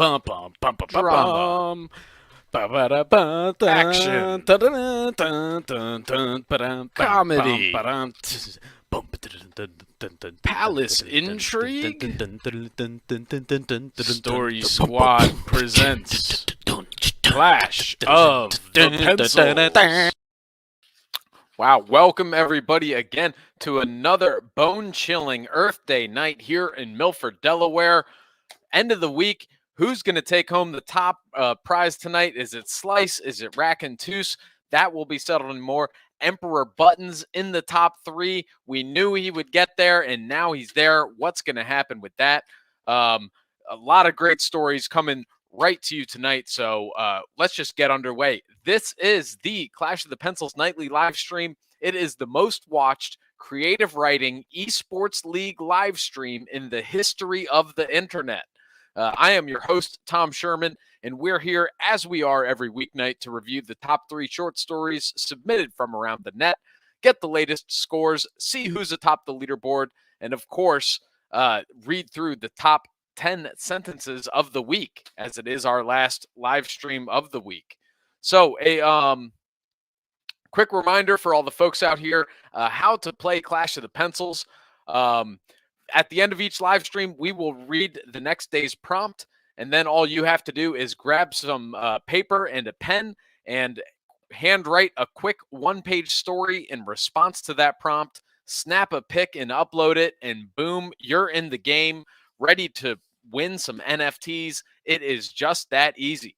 bum bum bum bum Drama. bum. Ba-ba-da-ba, Action. Comedy. Palace intrigue. Story Squad presents Clash of the Pencils. Wow, welcome everybody again to another bone-chilling Earth Day night here in Milford, Delaware. End of the week. Who's going to take home the top prize tonight? Is it Slice? Is it Rack and Toos? That will be settled in more. Emperor Buttons in the top three. We knew he would get there, and now he's there. What's going to happen with that? A lot of great stories coming right to you tonight, so let's just get underway. This is the Clash of the Pencils nightly live stream. It is the most watched creative writing esports league live stream in the history of the internet. I am your host, Tom Sherman, and we're here, as we are every weeknight, to review the top 3 short stories submitted from around the net, get the latest scores, see who's atop the leaderboard, and of course, read through the top 10 sentences of the week, as it is our last live stream of the week. So, a quick reminder for all the folks out here, how to play Clash of the Pencils. At the end of each live stream, we will read the next day's prompt, and then all you have to do is grab some paper and a pen and handwrite a quick one-page story in response to that prompt, snap a pic and upload it, and boom, you're in the game, ready to win some NFTs. It is just that easy.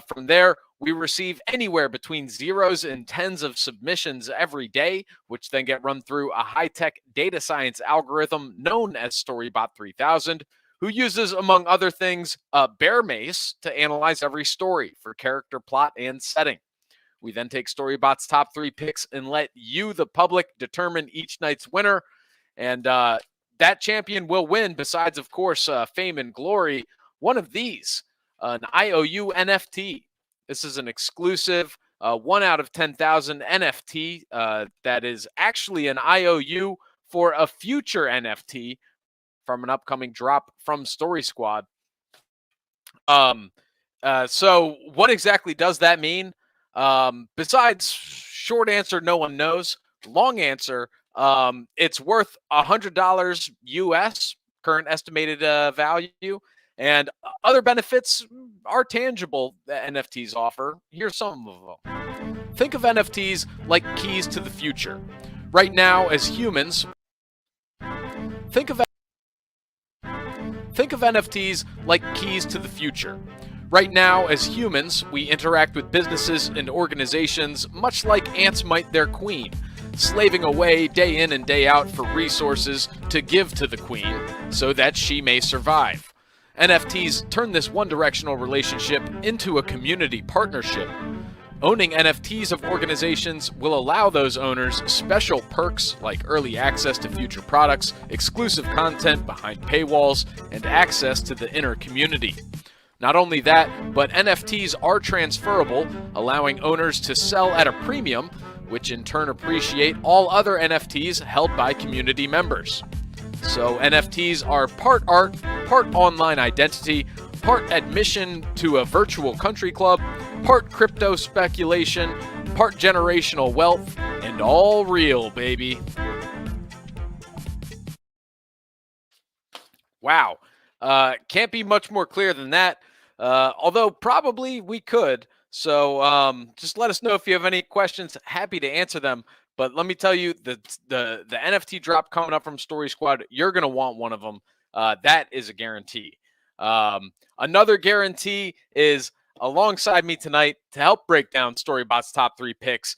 From there, we receive anywhere between 0s and 10s of submissions every day, which then get run through a high-tech data science algorithm known as Storybot 3000, who uses, among other things, Bear Mace to analyze every story for character, plot, and setting. We then take Storybot's top 3 picks and let you, the public, determine each night's winner. And that champion will win, besides, of course, fame and glory, one of these, an IOU NFT. This is an exclusive 1 out of 10,000 NFT that is actually an IOU for a future NFT from an upcoming drop from Story Squad. So what exactly does that mean? Besides short answer, no one knows. Long answer, it's worth $100 US, current estimated value. And other benefits are tangible that NFTs offer. Here's some of them. Think of NFTs like keys to the future. Right now, as humans, think of NFTs like keys to the future. Right now, as humans, we interact with businesses and organizations much like ants might their queen, slaving away day in and day out for resources to give to the queen so that she may survive. NFTs turn this one-directional relationship into a community partnership. Owning NFTs of organizations will allow those owners special perks like early access to future products, exclusive content behind paywalls, and access to the inner community. Not only that, but NFTs are transferable, allowing owners to sell at a premium, which in turn appreciate all other NFTs held by community members. So NFTs are part art, part online identity, part admission to a virtual country club, part crypto speculation, part generational wealth, and all real, baby. Wow. Can't be much more clear than that, although probably we could. So just let us know if you have any questions. Happy to answer them. But let me tell you, the NFT drop coming up from Story Squad, you're going to want one of them. That is a guarantee. Another guarantee is alongside me tonight to help break down Storybot's top 3 picks,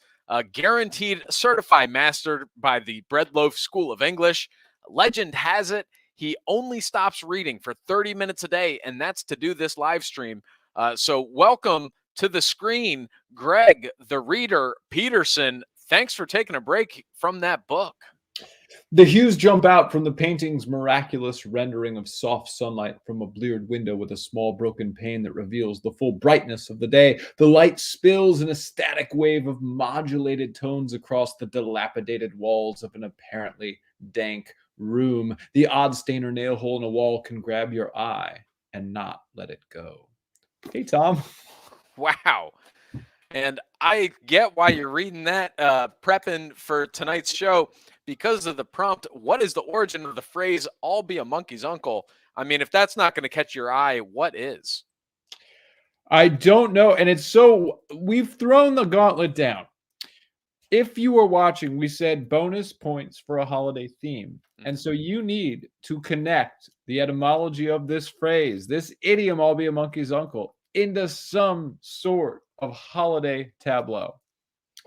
guaranteed certified mastered by the Breadloaf School of English. Legend has it, he only stops reading for 30 minutes a day, and that's to do this live stream. So welcome to the screen, Greg, the reader Peterson. Thanks for taking a break from that book. The hues jump out from the painting's miraculous rendering of soft sunlight from a bleared window with a small broken pane that reveals the full brightness of the day. The light spills in a static wave of modulated tones across the dilapidated walls of an apparently dank room. The odd stain or nail hole in a wall can grab your eye. and not let it go. Hey, Tom. Wow. And I get why you're reading that, prepping for tonight's show because of the prompt. What is the origin of the phrase, "I'll be a monkey's uncle"? I mean, if that's not going to catch your eye, what is? I don't know. And it's so, we've thrown the gauntlet down. If you were watching, we said bonus points for a holiday theme. And so you need to connect the etymology of this phrase, this idiom, "I'll be a monkey's uncle," into some sort of holiday tableau.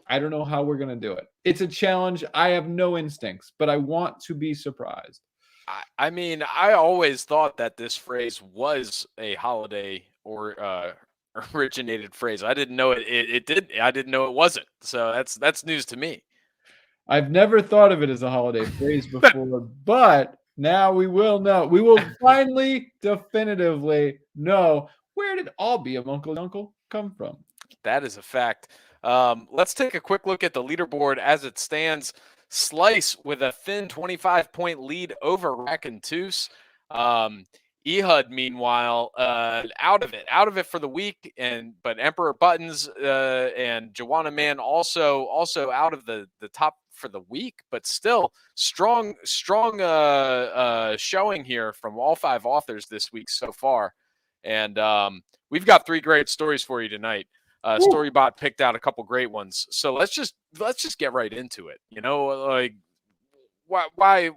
I don't know how we're going to do it. It's a challenge. I have no instincts, but I want to be surprised. I mean, I always thought that this phrase was a holiday or originated phrase. I didn't know it did. I didn't know it wasn't. So that's news to me. I've never thought of it as a holiday phrase before, but now we will know. We will finally definitively know, where did "I'll be a monkey's uncle" come from? That is a fact. Let's take a quick look at the leaderboard as it stands. Slice with a thin 25-point lead over Racontus. Ehud, meanwhile, out of it for the week, but Emperor Buttons and Joanna Man also out of the top for the week, but still strong showing here from all 5 authors this week so far. And we've got 3 great stories for you tonight. Storybot picked out a couple great ones, so let's just get right into it. You know, like why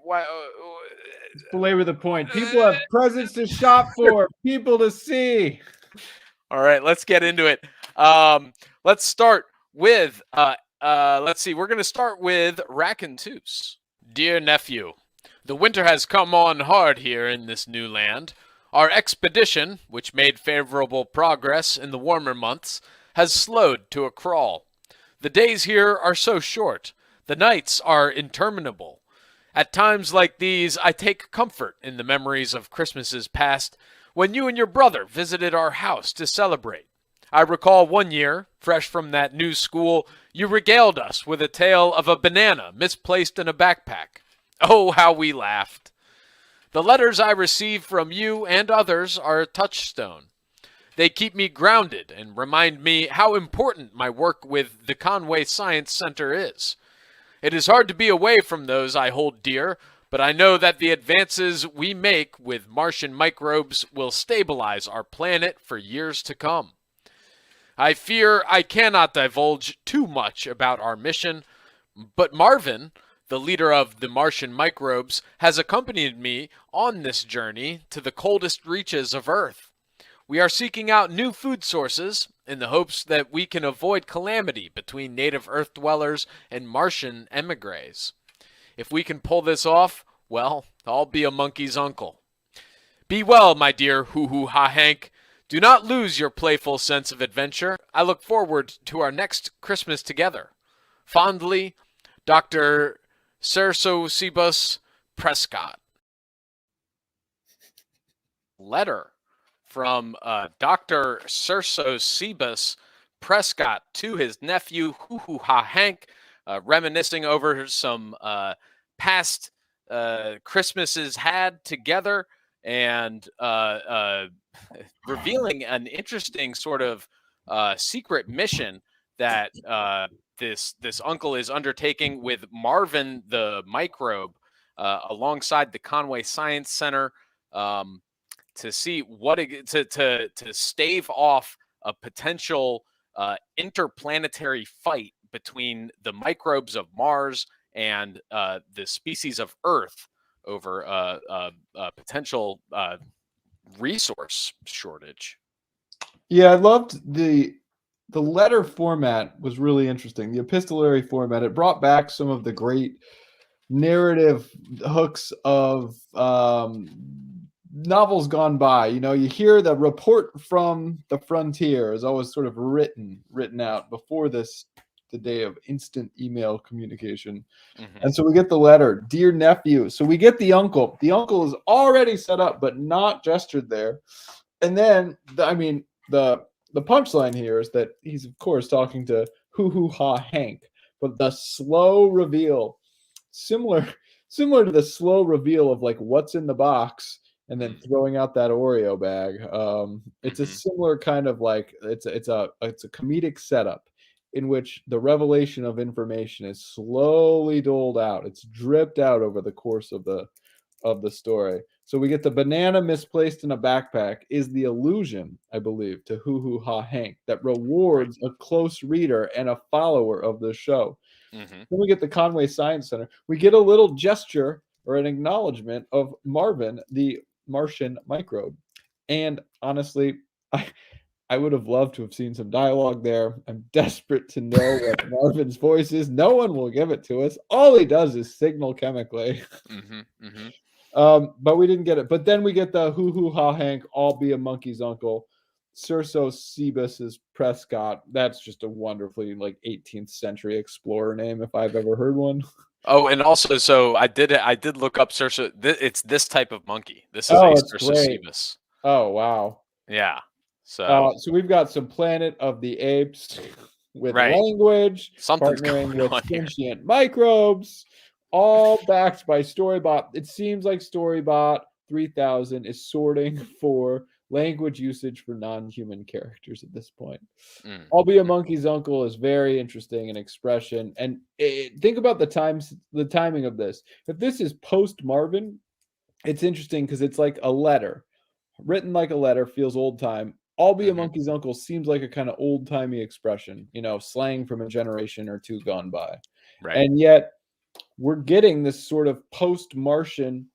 belabor the point. People have presents to shop for, people to see. All right, let's get into it. Let's start with let's see. We're going to start with Racontus. Dear nephew, the winter has come on hard here in this new land. Our expedition, which made favorable progress in the warmer months, has slowed to a crawl. The days here are so short. The nights are interminable. At times like these, I take comfort in the memories of Christmases past, when you and your brother visited our house to celebrate. I recall one year, fresh from that new school, you regaled us with a tale of a banana misplaced in a backpack. Oh, how we laughed. The letters I receive from you and others are a touchstone. They keep me grounded and remind me how important my work with the Conway Science Center is. It is hard to be away from those I hold dear, but I know that the advances we make with Martian microbes will stabilize our planet for years to come. I fear I cannot divulge too much about our mission, but Marvin, the leader of the Martian microbes, has accompanied me on this journey to the coldest reaches of Earth. We are seeking out new food sources in the hopes that we can avoid calamity between native Earth dwellers and Martian emigres. If we can pull this off, well, I'll be a monkey's uncle. Be well, my dear hoo-hoo-ha-hank. Do not lose your playful sense of adventure. I look forward to our next Christmas together. Fondly, Dr. Cersocebus Prescott. Letter from Dr. Cersocebus Prescott to his nephew, Hank, reminiscing over some past Christmases had together, and revealing an interesting sort of secret mission that this uncle is undertaking with Marvin the microbe alongside the Conway Science Center. To see what to stave off a potential interplanetary fight between the microbes of Mars and the species of Earth over a potential resource shortage. Yeah, I loved the letter format. Was really interesting. The epistolary format. It brought back some of the great narrative hooks of novels gone by. You know, you hear the report from the frontier is always sort of written out before the day of instant email communication. And so we get the letter, dear nephew. So we get the uncle. The uncle is already set up, but not gestured there. And then, the punchline here is that he's, of course, talking to hoo-hoo-ha Hank. But the slow reveal, similar to the slow reveal of like what's in the box and then throwing out that Oreo bag. It's a similar kind of like it's a comedic setup in which the revelation of information is slowly doled out. It's dripped out over the course of the story. So we get the banana misplaced in a backpack is the allusion, I believe, to Hoo Hoo Ha Hank that rewards a close reader and a follower of the show. Then we get the Conway Science Center. We get a little gesture or an acknowledgement of Marvin, the Martian microbe. And honestly, I would have loved to have seen some dialogue there. I'm desperate to know what Marvin's voice is. No one will give it to us. All he does is signal chemically. But we didn't get it. But then we get the Hoo Hoo Ha Hank, I'll be a monkey's uncle. Cerso Cebus is Prescott. That's just a wonderfully 18th century explorer name if I've ever heard one. Oh, and also, so I did look up Cerso. It's this type of monkey. This is a Cerso Cebus. Oh, wow. Yeah. So we've got some Planet of the Apes with language, something's partnering going on with here. sentient microbes, all backed by Storybot. It seems like Storybot 3000 is sorting for language usage for non-human characters at this point. I'll be a monkey's uncle is very interesting in expression. And think about the timing of this. If this is post Marvin, it's interesting because it's like a letter. Written like a letter, feels old time. I'll be a monkey's uncle seems like a kind of old timey expression, slang from a generation or two gone by. Right. And yet we're getting this sort of post-Martian,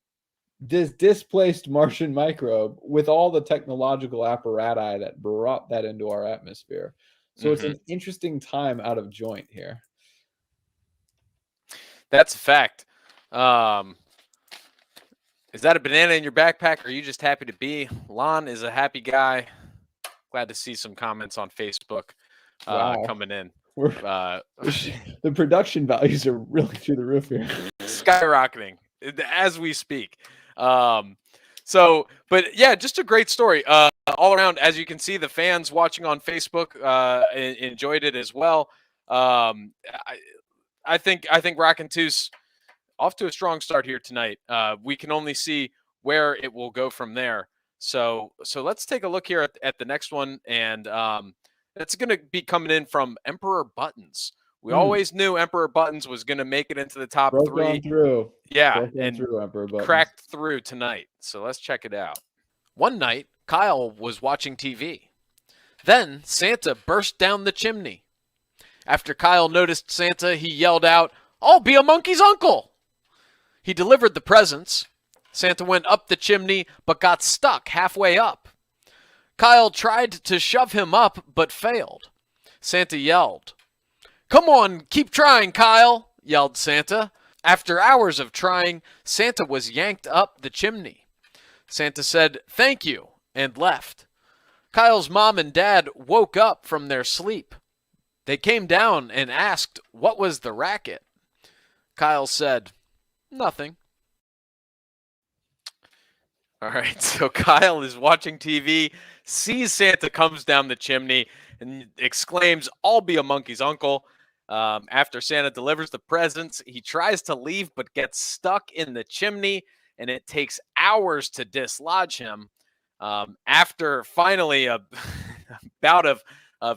this displaced Martian microbe with all the technological apparatus that brought that into our atmosphere. So it's an interesting time out of joint here. That's a fact. Is that a banana in your backpack, or are you just happy to be? Lon is a happy guy. Glad to see some comments on Facebook coming in. The production values are really through the roof here. Skyrocketing as we speak. But yeah, just a great story all around. As you can see, the fans watching on Facebook enjoyed it as well. I think Rockin' Two's off to a strong start here tonight. We can only see where it will go from there. So let's take a look here at the next one, and it's going to be coming in from Emperor Buttons. We always knew Emperor Buttons was going to make it into the top three. Through. Yeah, and Emperor Buttons. Cracked through tonight. So let's check it out. One night, Kyle was watching TV. Then Santa burst down the chimney. After Kyle noticed Santa, he yelled out, "I'll be a monkey's uncle!" He delivered the presents. Santa went up the chimney, but got stuck halfway up. Kyle tried to shove him up, but failed. Santa yelled. "Come on, keep trying, Kyle," yelled Santa. After hours of trying, Santa was yanked up the chimney. Santa said, "Thank you," and left. Kyle's mom and dad woke up from their sleep. They came down and asked what was the racket. Kyle said, "Nothing." All right, so Kyle is watching TV, sees Santa comes down the chimney, and exclaims, "I'll be a monkey's uncle." After Santa delivers the presents, he tries to leave but gets stuck in the chimney, and it takes hours to dislodge him. After finally a bout of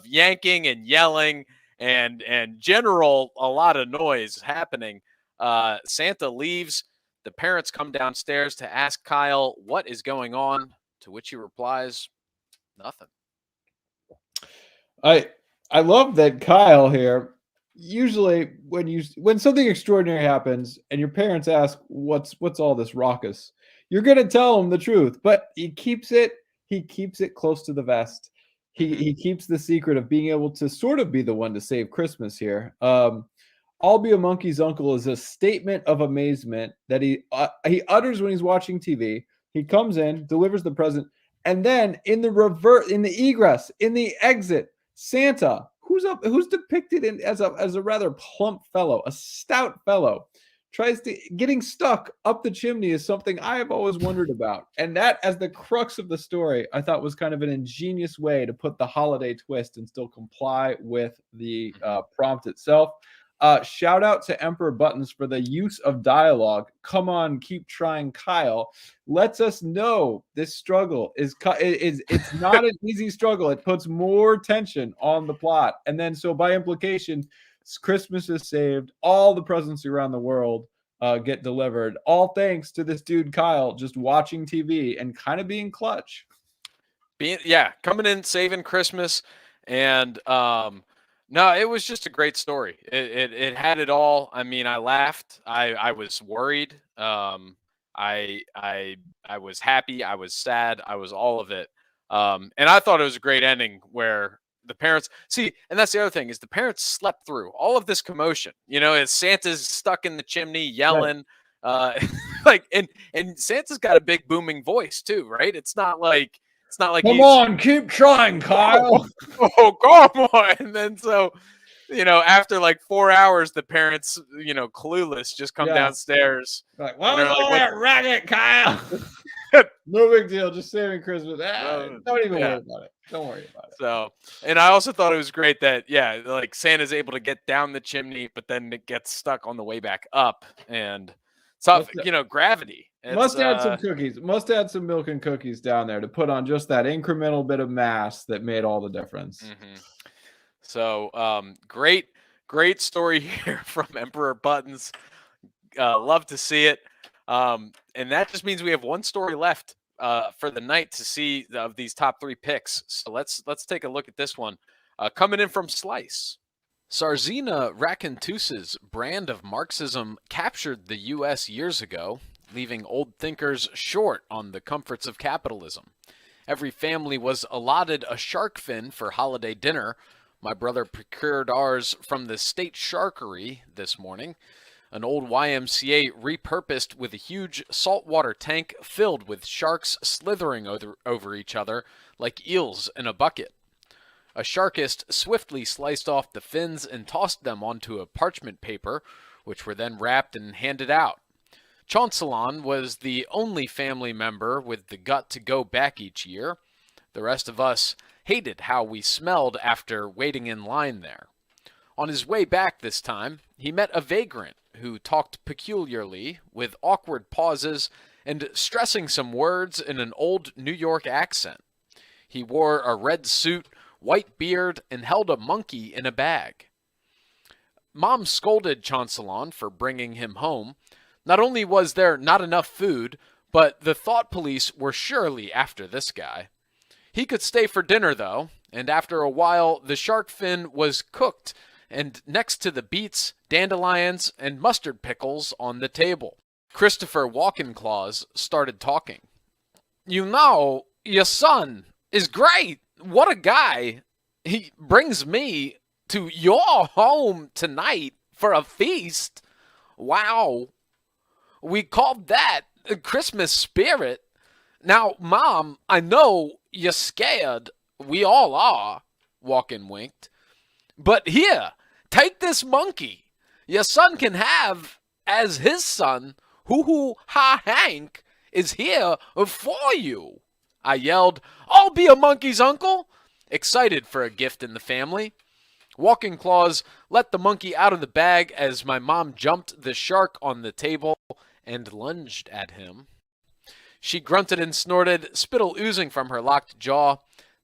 yanking and yelling and general a lot of noise happening, Santa leaves. The parents come downstairs to ask Kyle what is going on, to which he replies, "Nothing." I love that Kyle here. Usually when something extraordinary happens and your parents ask what's all this raucous, you're gonna tell them the truth, but he keeps it close to the vest. He keeps the secret of being able to sort of be the one to save Christmas here. "I'll be a monkey's uncle" is a statement of amazement that he utters when he's watching TV. He comes in, delivers the present, and then in the exit, Santa, who's depicted as a rather plump fellow, a stout fellow, getting stuck up the chimney is something I have always wondered about. And that, as the crux of the story, I thought was kind of an ingenious way to put the holiday twist and still comply with the prompt itself. Shout out to Emperor Buttons for the use of dialogue. Come on, keep trying, Kyle. Lets us know this struggle is it's not an easy struggle. It puts more tension on the plot, and then so by implication, Christmas is saved. All the presents around the world get delivered. All thanks to this dude Kyle just watching TV and kind of being clutch. Coming in, saving Christmas, and no, it was just a great story. It had it all. I mean, I laughed. I was worried. I was happy. I was sad. I was all of it. And I thought it was a great ending where the parents see, and that's the other thing is the parents slept through all of this commotion. You know, as Santa's stuck in the chimney yelling, like, and Santa's got a big booming voice too, right? It's not like Come on, keep trying, Kyle. Oh, come on. And then so, you know, after like 4 hours, the parents, you know, clueless, just come downstairs. Like, what was all that racket, Kyle? No big deal. Just saving Christmas. Don't even worry about it. Don't worry about it. So, and I also thought it was great that, like Santa's able to get down the chimney, but then it gets stuck on the way back up. And so, you know, gravity. Must add some cookies. Must add some milk and cookies down there to put on just that incremental bit of mass that made all the difference. Mm-hmm. So, great story here from Emperor Buttons. Love to see it. And that just means we have one story left for the night to see of these top 3 picks. So let's take a look at this one. Coming in from Slice. Sarzina Rakintus's brand of Marxism captured the U.S. years ago, leaving old thinkers short on the comforts of capitalism. Every family was allotted a shark fin for holiday dinner. My brother procured ours from the state sharkery this morning, an old YMCA repurposed with a huge saltwater tank filled with sharks slithering over each other like eels in a bucket. A sharkist swiftly sliced off the fins and tossed them onto a parchment paper, which were then wrapped and handed out. Chancellon was the only family member with the gut to go back each year. The rest of us hated how we smelled after waiting in line there. On his way back this time, he met a vagrant who talked peculiarly, with awkward pauses and stressing some words in an old New York accent. He wore a red suit, white beard, and held a monkey in a bag. Mom scolded Chancellon for bringing him home. Not only was there not enough food, but the thought police were surely after this guy. He could stay for dinner, though, and after a while, the shark fin was cooked, and next to the beets, dandelions, and mustard pickles on the table. Christopher Walkenclaws started talking. You know, your son is great. What a guy. He brings me to your home tonight for a feast. Wow. We called that the Christmas spirit. Now, Mom, I know you're scared. We all are, Walken winked. But here, take this monkey. Your son can have, as his son, Hoo-Hoo Ha Hank, is here for you. I yelled, I'll be a monkey's uncle, excited for a gift in the family. Walkenclaws let the monkey out of the bag as my mom jumped the shark on the table and lunged at him. She grunted and snorted, spittle oozing from her locked jaw.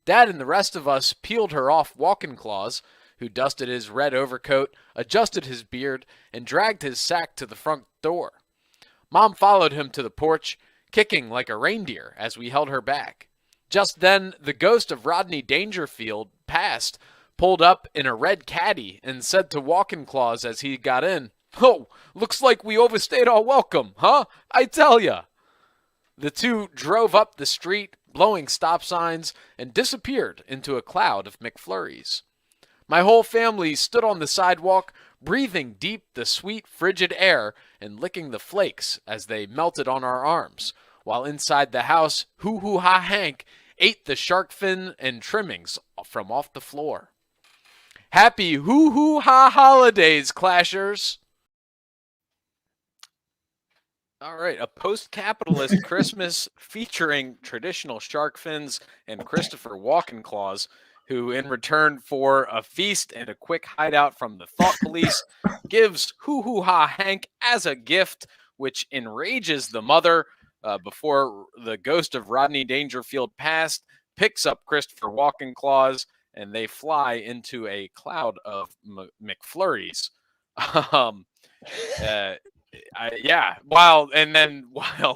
Dad and the rest of us peeled her off Walkenclaws, who dusted his red overcoat, adjusted his beard, and dragged his sack to the front door. Mom followed him to the porch, kicking like a reindeer as we held her back. Just then, the ghost of Rodney Dangerfield passed, pulled up in a red caddy, and said to Walkenclaws as he got in, Oh, looks like we overstayed our welcome, huh? I tell ya. The two drove up the street, blowing stop signs, and disappeared into a cloud of McFlurries. My whole family stood on the sidewalk, breathing deep the sweet, frigid air and licking the flakes as they melted on our arms, while inside the house, Hoo-Hoo Ha Hank ate the shark fin and trimmings from off the floor. Happy Hoo-Hoo Ha holidays, Clashers! All right, a post-capitalist Christmas featuring traditional shark fins and Christopher Walkenclaws who, in return for a feast and a quick hideout from the thought police, gives Hoo Hoo Ha Hank as a gift, which enrages the mother before the ghost of Rodney Dangerfield past picks up Christopher Walken Claus, and they fly into a cloud of McFlurries. um, while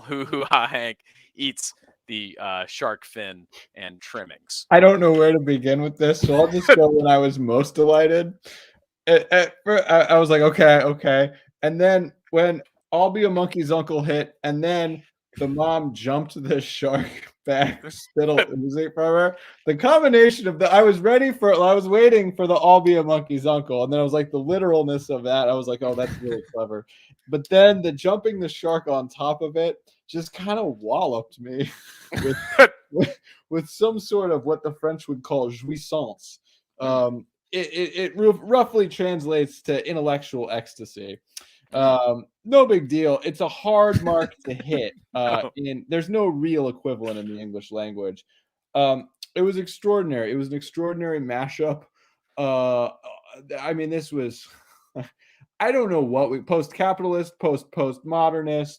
Hoo Hoo Ha Hank eats the shark fin and trimmings. I don't know where to begin with this, so I'll just go when I was most delighted. I was like, okay. And then when I'll Be a Monkey's Uncle hit, and then the mom jumped the shark back, spittle music from her. The combination of I was waiting for the I'll Be a Monkey's Uncle, and then I was like, the literalness of that, I was like, oh, that's really clever. But then the jumping the shark on top of it just kind of walloped me with some sort of what the French would call jouissance. It roughly translates to intellectual ecstasy. No big deal. It's a hard mark to hit. There's no real equivalent in the English language. It was extraordinary. It was an extraordinary mashup. I mean, this was, I don't know what we post-capitalist, postmodernist,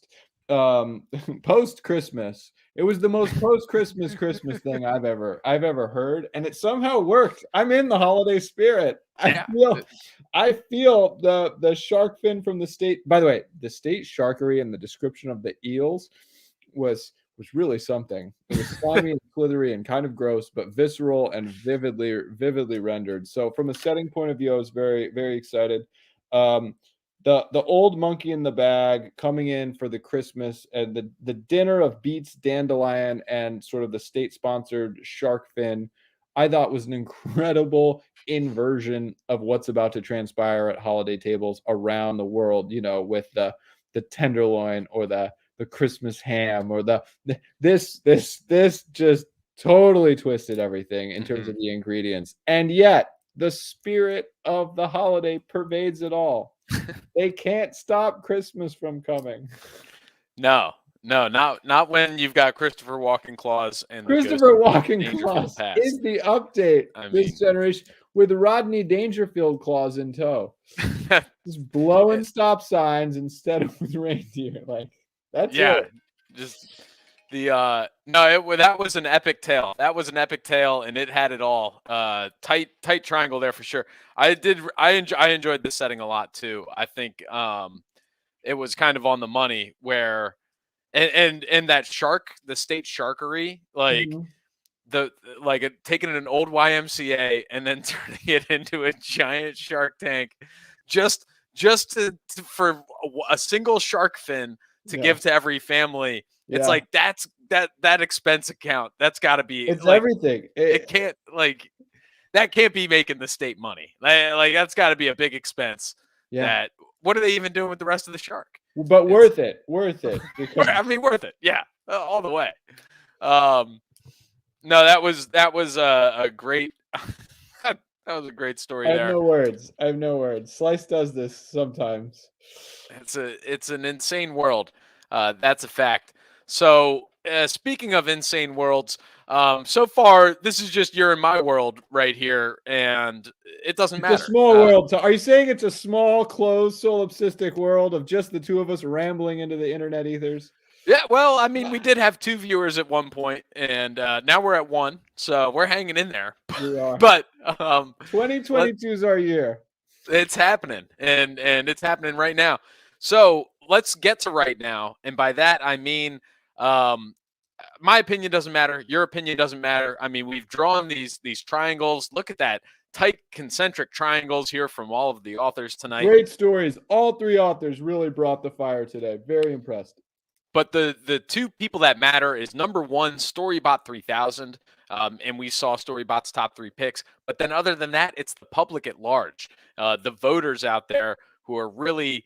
post-Christmas. It was the most post-Christmas thing I've ever heard, and it somehow worked. I'm in the holiday spirit. I feel the shark fin from the state. By the way, the state sharkery and the description of the eels was really something. It was slimy and slithery and kind of gross, but visceral and vividly rendered. So from a setting point of view, I was very, very excited. The old monkey in the bag coming in for the Christmas and the dinner of beets, dandelion, and sort of the state-sponsored shark fin, I thought was an incredible inversion of what's about to transpire at holiday tables around the world, with the tenderloin or the Christmas ham or this just totally twisted everything in terms of the ingredients. And yet the spirit of the holiday pervades it all. They can't stop Christmas from coming. No, not when you've got Christopher Walken Claus and Christopher Walken Claus is the update this generation with Rodney Dangerfield Claus in tow. Just blowing stop signs instead of with reindeer. Like that's it. Just the that was an epic tale. That was an epic tale, and it had it all. Tight triangle there for sure. I enjoyed this setting a lot too. I think it was kind of on the money where and that shark, the state sharkery, like taking an old YMCA and then turning it into a giant shark tank just for a single shark fin to give to every family. It's like that expense account. That's got to be. It's everything. It can't that can't be making the state money. Like that's got to be a big expense. Yeah. What are they even doing with the rest of the shark? But worth it. Because... I mean, worth it. Yeah, all the way. No, that was a great. That was a great story. I have no words. Slice does this sometimes. It's an insane world. That's a fact. So speaking of insane worlds, so far this is just you're in my world right here, and it doesn't matter. It's a small world. So are you saying it's a small, closed, solipsistic world of just the two of us rambling into the internet ethers? Yeah, well, I mean, we did have 2 viewers at one point, and now we're at 1, so we're hanging in there. We are. But 2022 is our year. It's happening, and it's happening right now. So let's get to right now, and by that I mean my opinion doesn't matter. Your opinion doesn't matter. I mean, we've drawn these triangles. Look at that. Tight concentric triangles here from all of the authors tonight. Great stories. All 3 authors really brought the fire today. Very impressed. But the 2 people that matter is number 1, Storybot 3000. And we saw Storybot's top 3 picks. But then other than that, it's the public at large, the voters out there who are really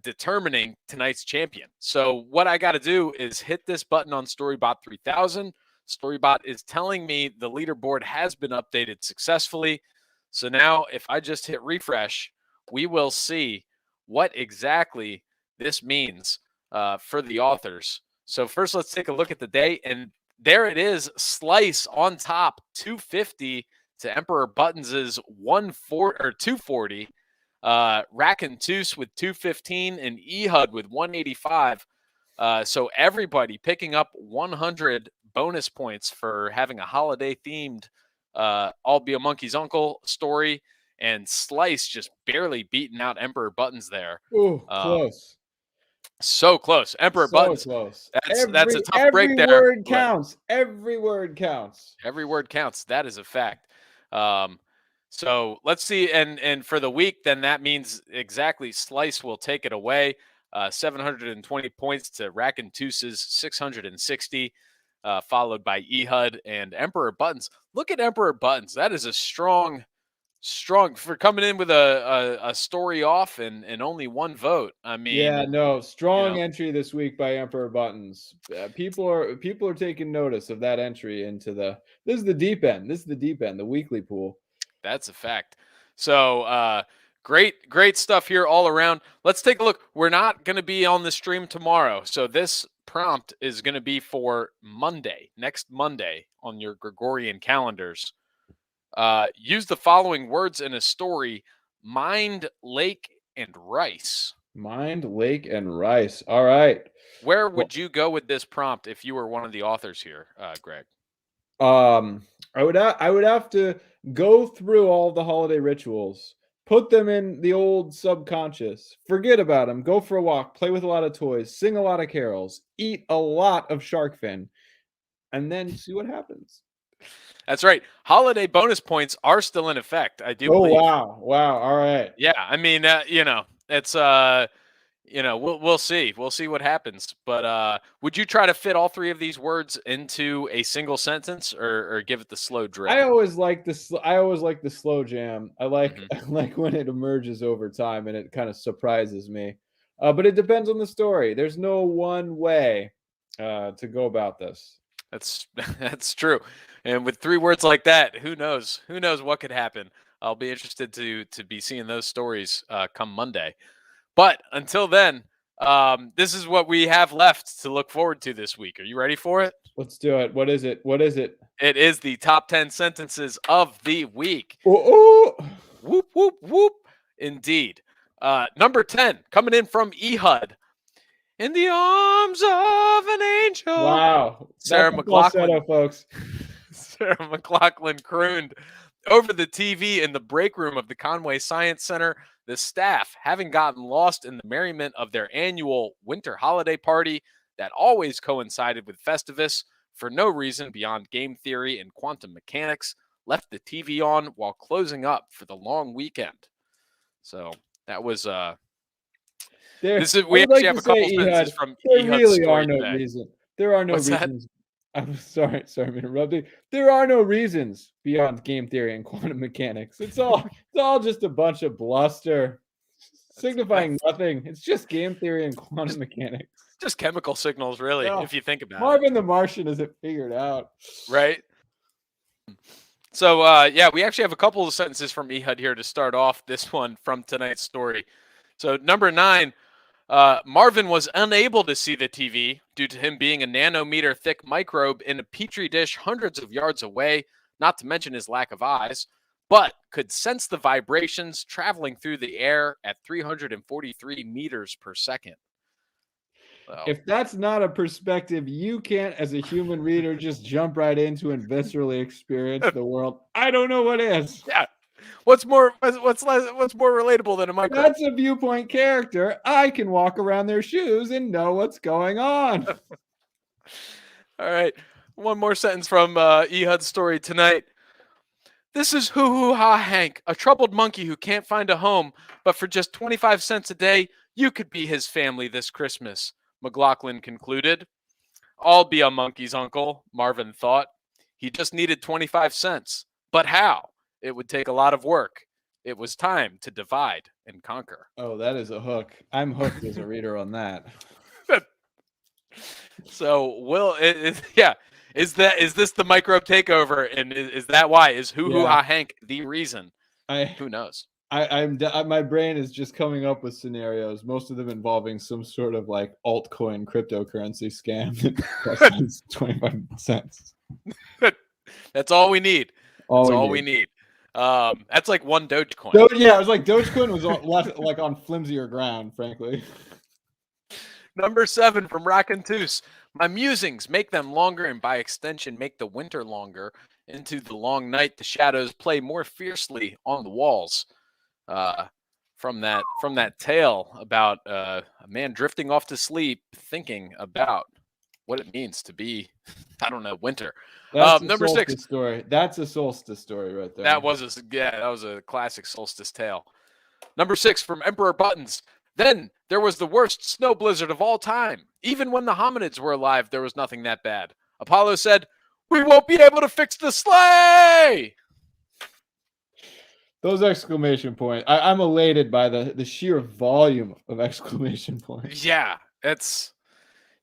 determining tonight's champion. So what I got to do is hit this button on Storybot 3000. Storybot is telling me the leaderboard has been updated successfully. So now if I just hit refresh, we will see what exactly this means for the authors. So first, let's take a look at the day, and there it is, Slice on top, 250 to Emperor Buttons' 140 or 240. Rack and Toos with 215 and Ehud with 185. So everybody picking up 100 bonus points for having a holiday themed I'll Be a Monkey's Uncle story, and Slice just barely beating out Emperor Buttons there. Ooh, close. So close. Emperor Buttons. Close. That's a tough break there. Every word counts. Every word counts. Every word counts. That is a fact. So let's see. And for the week, then that means exactly Slice will take it away. 720 points to Rack and Toos's 660, followed by Ehud and Emperor Buttons. Look at Emperor Buttons. That is a strong for coming in with a story off and only one vote. I mean, yeah, no, strong entry this week by Emperor Buttons. People are taking notice of that entry into this is the deep end. This is the deep end, the weekly pool. That's a fact. So great stuff here all around. Let's take a look. We're not going to be on the stream tomorrow, so this prompt is going to be for Monday, next Monday on your Gregorian calendars. Use the following words in a story: mind, lake, and rice. Mind, lake, and rice. All right. Where would you go with this prompt if you were one of the authors here, Greg? I would have to go through all the holiday rituals, put them in the old subconscious, forget about them, go for a walk, play with a lot of toys, sing a lot of carols, eat a lot of shark fin, and then see what happens. That's right. Holiday bonus points are still in effect. I do believe. Wow. All right. Yeah. I mean, it's we'll see. We'll see what happens. But would you try to fit all three of these words into a single sentence, or give it the slow drip? I always like the slow jam. I like when it emerges over time and it kind of surprises me. But it depends on the story. There's no one way to go about this. That's true. And with three words like that, who knows? Who knows what could happen? I'll be interested to be seeing those stories come Monday. But until then, this is what we have left to look forward to this week. Are you ready for it? Let's do it. What is it? It is the top 10 sentences of the week. Oh. Whoop, whoop, whoop. Indeed. Number 10, coming in from Ehud. In the arms of an angel. Wow. Sarah McLachlan, folks. Sarah McLachlan crooned over the TV in the break room of the Conway Science Center. The staff, having gotten lost in the merriment of their annual winter holiday party that always coincided with Festivus for no reason beyond game theory and quantum mechanics, left the TV on while closing up for the long weekend. So that was we actually have a couple sentences from Ehud's really story are no today. reason. There are no What's that? reasons. I'm sorry I'm interrupting. There are no reasons beyond game theory and quantum mechanics. It's all just a bunch of bluster, signifying nothing. It's just game theory and quantum mechanics. Just chemical signals, really, if you think about it. Marvin the Martian has it figured out. Right? So, we actually have a couple of sentences from Ehud here to start off this one from tonight's story. So, number 9, Marvin was unable to see the TV due to him being a nanometer thick microbe in a petri dish hundreds of yards away, not to mention his lack of eyes, but could sense the vibrations traveling through the air at 343 meters per second. So, if that's not a perspective you can't, as a human reader, just jump right into and viscerally experience the world, I don't know what is. Yeah. What's more relatable than a microbe? That's a viewpoint character. I can walk around their shoes and know what's going on. All right. One more sentence from Ehud's story tonight. This is Hoo-Hoo-Ha Hank, a troubled monkey who can't find a home, but for just 25 cents a day, you could be his family this Christmas, McLachlan concluded. I'll be a monkey's uncle, Marvin thought. He just needed 25 cents. But how? It would take a lot of work. It was time to divide and conquer. Oh, that is a hook. I'm hooked as a reader on that. So, is this the microbe takeover? And is that why? Is Hoo-Hoo-Ha Hank the reason? Who knows? My brain is just coming up with scenarios, most of them involving some sort of like altcoin cryptocurrency scam that costs 25 cents. That's all we need. That's all we need. That's like one Dogecoin. Yeah, it was like Dogecoin was like on flimsier ground, frankly. Number 7 from Racontus. My musings make them longer, and by extension make the winter longer. Into the long night, the shadows play more fiercely on the walls. From that tale about a man drifting off to sleep, thinking about what it means to be, I don't know, winter. That's Number 6 story. That's a solstice story right there. That was a classic solstice tale. Number 6 from Emperor Buttons. Then there was the worst snow blizzard of all time. Even when the hominids were alive, there was nothing that bad. Apollo said, "We won't be able to fix the sleigh!" Those exclamation points. I'm elated by the sheer volume of exclamation points. Yeah,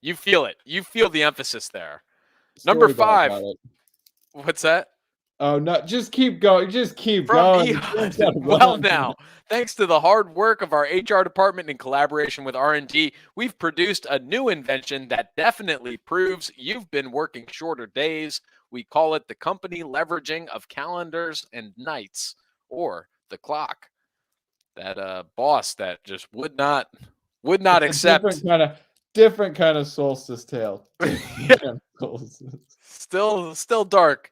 you feel it. You feel the emphasis there. Number 5. What's that? Oh, no, just keep going. Just keep From going. Well, now, thanks to the hard work of our HR department in collaboration with R&D, we've produced a new invention that definitely proves you've been working shorter days. We call it the company leveraging of calendars and nights, or the clock. That boss that just would not accept. Different kind of solstice tale. Still dark,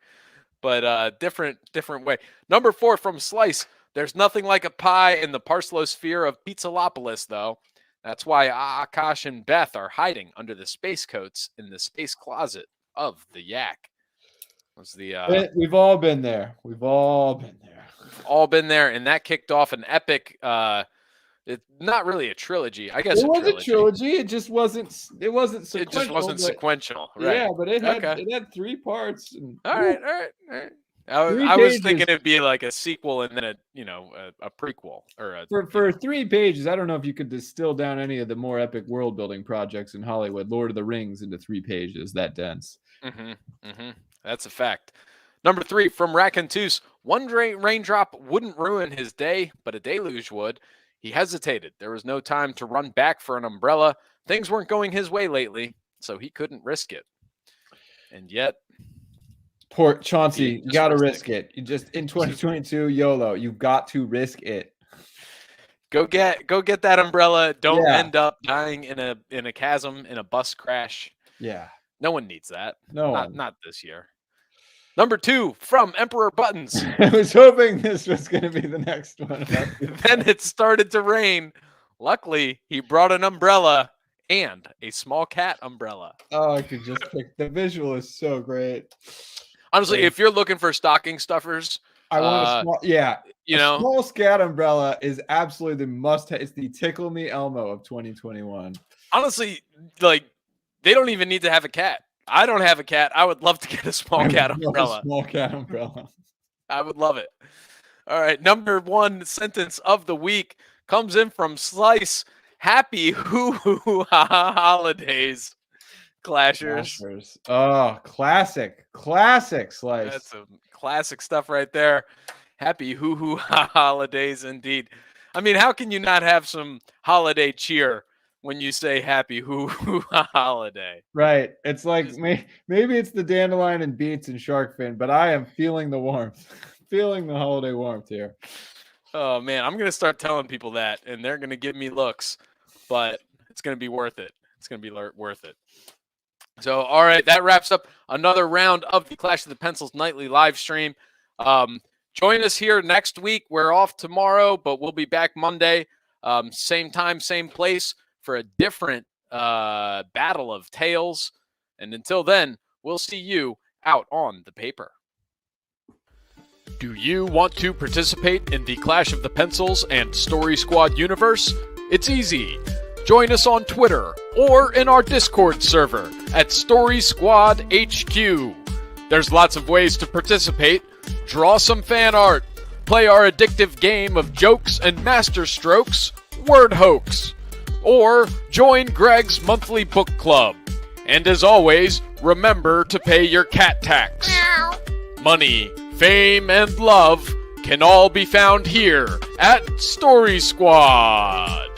but different way. Number 4 from Slice. There's nothing like a pie in the Parslosphere of Pizzalopolis, though. That's why Akash and Beth are hiding under the space coats in the space closet of the Yak. Was the We've all been there. We've all been there. And that kicked off an epic. It's not really a trilogy, I guess. It was a trilogy. It just wasn't. It wasn't sequential. It just wasn't sequential, right? Yeah, but it had 3 parts. And, all right. I was thinking it'd be like a sequel and then a prequel for 3 pages. I don't know if you could distill down any of the more epic world building projects in Hollywood, Lord of the Rings, into 3 pages that dense. That's a fact. Number 3 from Racontus. One raindrop wouldn't ruin his day, but a deluge would. He hesitated. There was no time to run back for an umbrella. Things weren't going his way lately, so he couldn't risk it. And yet, poor Chauncey, you got to risk it. You just in 2022 YOLO, you've got to risk it. Go get that umbrella. Don't end up dying in a chasm in a bus crash. Yeah. No one needs that. No, not this year. Number 2 from Emperor Buttons. I was hoping this was going to be the next one. Then it started to rain. Luckily, he brought an umbrella and a small cat umbrella. Oh, I could just pick. The visual is so great. Honestly, if you're looking for stocking stuffers, I want a small. Yeah, a small cat umbrella is absolutely the must. It's the Tickle Me Elmo of 2021. Honestly, like they don't even need to have a cat. I don't have a cat. I would love to get a small cat umbrella. Small cat umbrella. I would love it. All right. Number 1 sentence of the week comes in from Slice. Happy holidays, Clashers. Oh, classic Slice. That's some classic stuff right there. Happy holidays indeed. I mean, how can you not have some holiday cheer when you say happy holiday? Right. It's like maybe it's the dandelion and beets and shark fin, but I am feeling the warmth. Feeling the holiday warmth here. Oh man, I'm going to start telling people that and they're going to give me looks, but it's going to be worth it. It's going to be worth it. So, all right, that wraps up another round of the Clash of the Pencils nightly live stream. Join us here next week. We're off tomorrow, but we'll be back Monday. Same time, same place, for a different battle of tales. And until then, we'll see you out on the paper. Do you want to participate in the Clash of the Pencils and Story Squad universe? It's easy. Join us on Twitter or in our Discord server at Story Squad HQ. There's lots of ways to participate. Draw some fan art. Play our addictive game of jokes and master strokes, Word Hoax. Or join Greg's monthly book club. And as always, remember to pay your cat tax. Money, fame, and love can all be found here at Story Squad.